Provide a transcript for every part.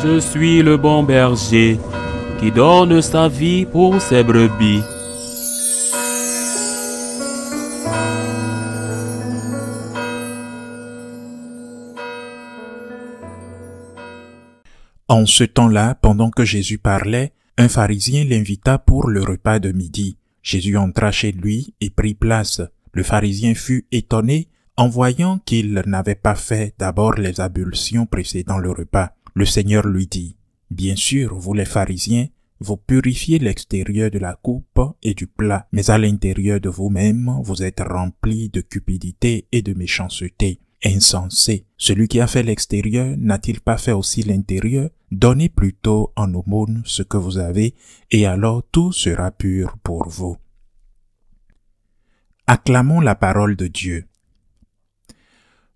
Je suis le bon berger qui donne sa vie pour ses brebis. En ce temps-là, pendant que Jésus parlait, un pharisien l'invita pour le repas de midi. Jésus entra chez lui et prit place. Le pharisien fut étonné en voyant qu'il n'avait pas fait d'abord les ablutions précédant le repas. Le Seigneur lui dit, « Bien sûr, vous les pharisiens, vous purifiez l'extérieur de la coupe et du plat, mais à l'intérieur de vous-même, vous êtes remplis de cupidité et de méchanceté. Insensé, celui qui a fait l'extérieur n'a-t-il pas fait aussi l'intérieur? Donnez plutôt en aumône ce que vous avez, et alors tout sera pur pour vous. » Acclamons la parole de Dieu.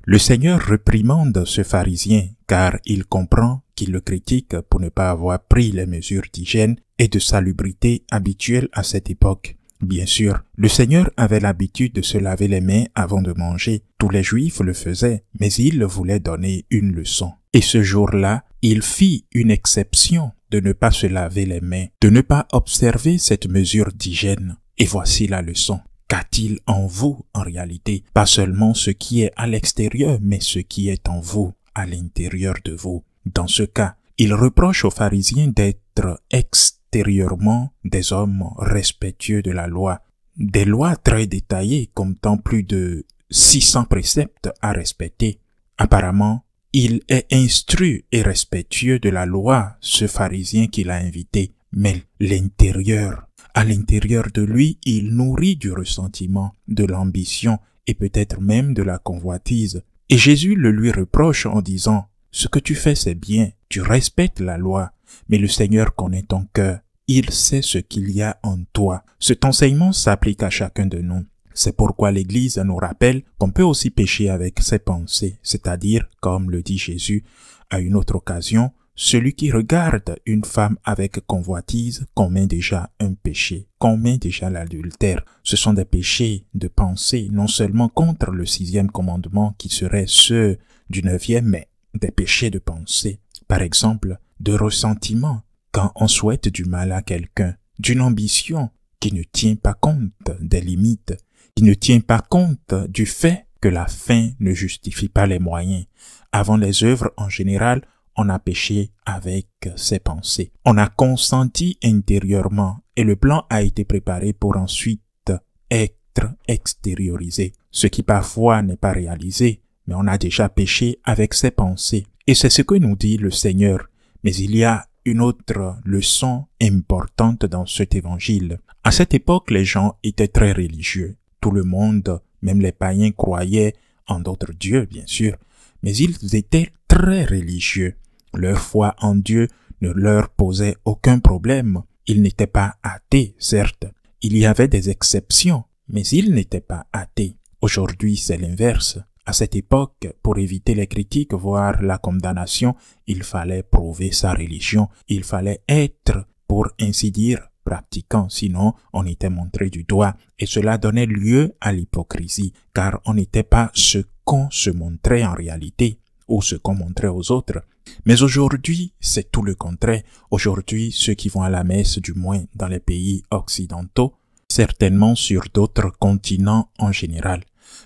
Le Seigneur réprimande ce pharisien, car il comprend qu'il le critique pour ne pas avoir pris les mesures d'hygiène et de salubrité habituelles à cette époque. Bien sûr, le Seigneur avait l'habitude de se laver les mains avant de manger. Tous les Juifs le faisaient, mais il voulait donner une leçon. Et ce jour-là, il fit une exception de ne pas se laver les mains, de ne pas observer cette mesure d'hygiène. Et voici la leçon. Qu'a-t-il en vous en réalité? Pas seulement ce qui est à l'extérieur, mais ce qui est en vous, à l'intérieur de vous. Dans ce cas, il reproche aux pharisiens d'être extérieurement des hommes respectueux de la loi. Des lois très détaillées comptant plus de 600 préceptes à respecter. Apparemment, il est instruit et respectueux de la loi, ce pharisien qui l'a invité. Mais l'intérieur, à l'intérieur de lui, il nourrit du ressentiment, de l'ambition et peut-être même de la convoitise. Et Jésus le lui reproche en disant, « Ce que tu fais, c'est bien, tu respectes la loi, mais le Seigneur connaît ton cœur. Il sait ce qu'il y a en toi. » Cet enseignement s'applique à chacun de nous. C'est pourquoi l'Église nous rappelle qu'on peut aussi pécher avec ses pensées, c'est-à-dire, comme le dit Jésus à une autre occasion, celui qui regarde une femme avec convoitise commet déjà un péché, commet déjà l'adultère. Ce sont des péchés de pensée, non seulement contre le 6e commandement qui serait ceux du 9e, mais des péchés de pensée. Par exemple, de ressentiment quand on souhaite du mal à quelqu'un, d'une ambition qui ne tient pas compte des limites, qui ne tient pas compte du fait que la fin ne justifie pas les moyens. Avant les œuvres en général, on a péché avec ses pensées. On a consenti intérieurement et le plan a été préparé pour ensuite être extériorisé. Ce qui parfois n'est pas réalisé, mais on a déjà péché avec ses pensées. Et c'est ce que nous dit le Seigneur. Mais il y a une autre leçon importante dans cet évangile. À cette époque, les gens étaient très religieux. Tout le monde, même les païens, croyaient en d'autres dieux, bien sûr. Mais ils étaient très religieux. Leur foi en Dieu ne leur posait aucun problème. Ils n'étaient pas athées, certes. Il y avait des exceptions, mais ils n'étaient pas athées. Aujourd'hui, c'est l'inverse. À cette époque, pour éviter les critiques, voire la condamnation, il fallait prouver sa religion. Il fallait être, pour ainsi dire, pratiquant, sinon on était montré du doigt. Et cela donnait lieu à l'hypocrisie, car on n'était pas ce qu'on se montrait en réalité, ou ce qu'on montrait aux autres. Mais aujourd'hui, c'est tout le contraire. Aujourd'hui, ceux qui vont à la messe, du moins dans les pays occidentaux, certainement sur d'autres continents en général,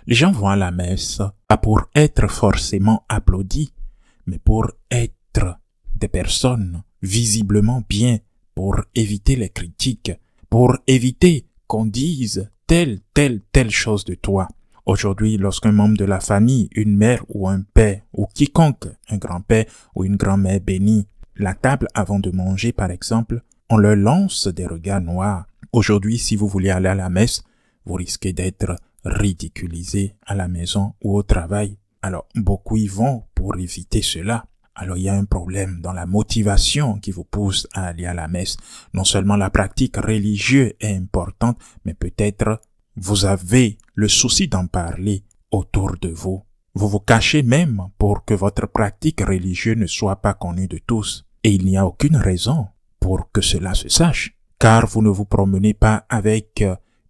les gens vont à la messe, pas pour être forcément applaudis, mais pour être des personnes visiblement bien, pour éviter les critiques, pour éviter qu'on dise telle chose de toi. Aujourd'hui, lorsqu'un membre de la famille, une mère ou un père, ou quiconque, un grand-père ou une grand-mère bénit la table avant de manger, par exemple, on leur lance des regards noirs. Aujourd'hui, si vous voulez aller à la messe, vous risquez d'être ridiculisé à la maison ou au travail. Alors, beaucoup y vont pour éviter cela. Alors, il y a un problème dans la motivation qui vous pousse à aller à la messe. Non seulement la pratique religieuse est importante, mais peut-être vous avez le souci d'en parler autour de vous. Vous vous cachez même pour que votre pratique religieuse ne soit pas connue de tous. Et il n'y a aucune raison pour que cela se sache, car vous ne vous promenez pas avec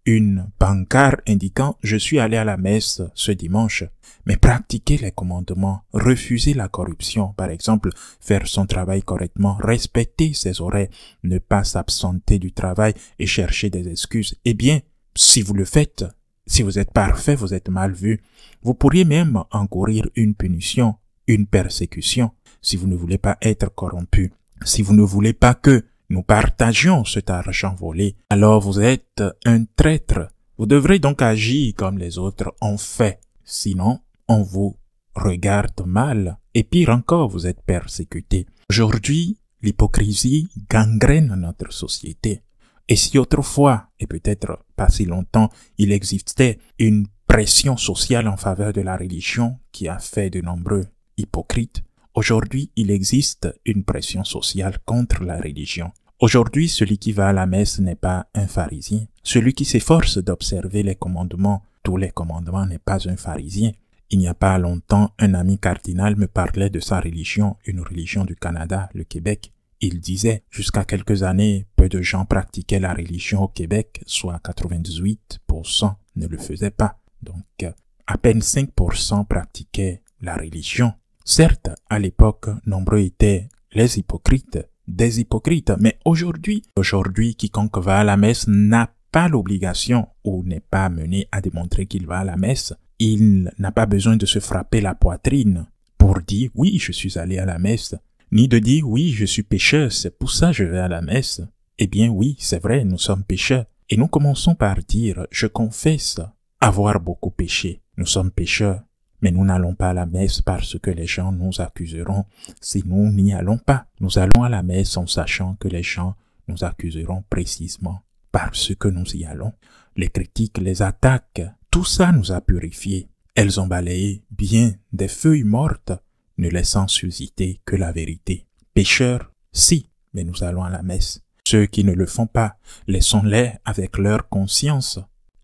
une pancarte indiquant « Je suis allé à la messe ce dimanche ». Mais pratiquer les commandements, refuser la corruption, par exemple, faire son travail correctement, respecter ses horaires, ne pas s'absenter du travail et chercher des excuses. Eh bien, si vous le faites, si vous êtes parfait, vous êtes mal vu. Vous pourriez même encourir une punition, une persécution, si vous ne voulez pas être corrompu, si vous ne voulez pas que nous partagions cet argent volé, alors vous êtes un traître. Vous devrez donc agir comme les autres ont fait. Sinon, on vous regarde mal. Et pire encore, vous êtes persécuté. Aujourd'hui, l'hypocrisie gangrène notre société. Et si autrefois, et peut-être pas si longtemps, il existait une pression sociale en faveur de la religion qui a fait de nombreux hypocrites, aujourd'hui, il existe une pression sociale contre la religion. Aujourd'hui, celui qui va à la messe n'est pas un pharisien. Celui qui s'efforce d'observer les commandements, tous les commandements, n'est pas un pharisien. Il n'y a pas longtemps, un ami cardinal me parlait de sa religion, une religion du Canada, le Québec. Il disait, jusqu'à quelques années, peu de gens pratiquaient la religion au Québec, soit 98% ne le faisaient pas. Donc, à peine 5% pratiquaient la religion. Certes, à l'époque, nombreux étaient les hypocrites, des hypocrites, mais aujourd'hui, quiconque va à la messe n'a pas l'obligation ou n'est pas mené à démontrer qu'il va à la messe. Il n'a pas besoin de se frapper la poitrine pour dire « oui, je suis allé à la messe », ni de dire « oui, je suis pécheur, c'est pour ça que je vais à la messe ». Eh bien oui, c'est vrai, nous sommes pécheurs. Et nous commençons par dire « je confesse avoir beaucoup péché ». Nous sommes pécheurs, mais nous n'allons pas à la messe parce que les gens nous accuseront si nous n'y allons pas. Nous allons à la messe en sachant que les gens nous accuseront précisément parce que nous y allons. Les critiques, les attaques, tout ça nous a purifiés. Elles ont balayé bien des feuilles mortes, ne laissant susciter que la vérité. Pécheurs, si, mais nous allons à la messe. Ceux qui ne le font pas, laissons-les avec leur conscience.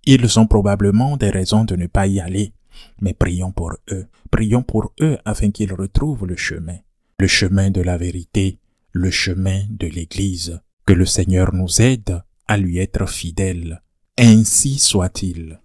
Ils ont probablement des raisons de ne pas y aller, mais prions pour eux afin qu'ils retrouvent le chemin de la vérité, le chemin de l'Église. Que le Seigneur nous aide à lui être fidèles. Ainsi soit-il.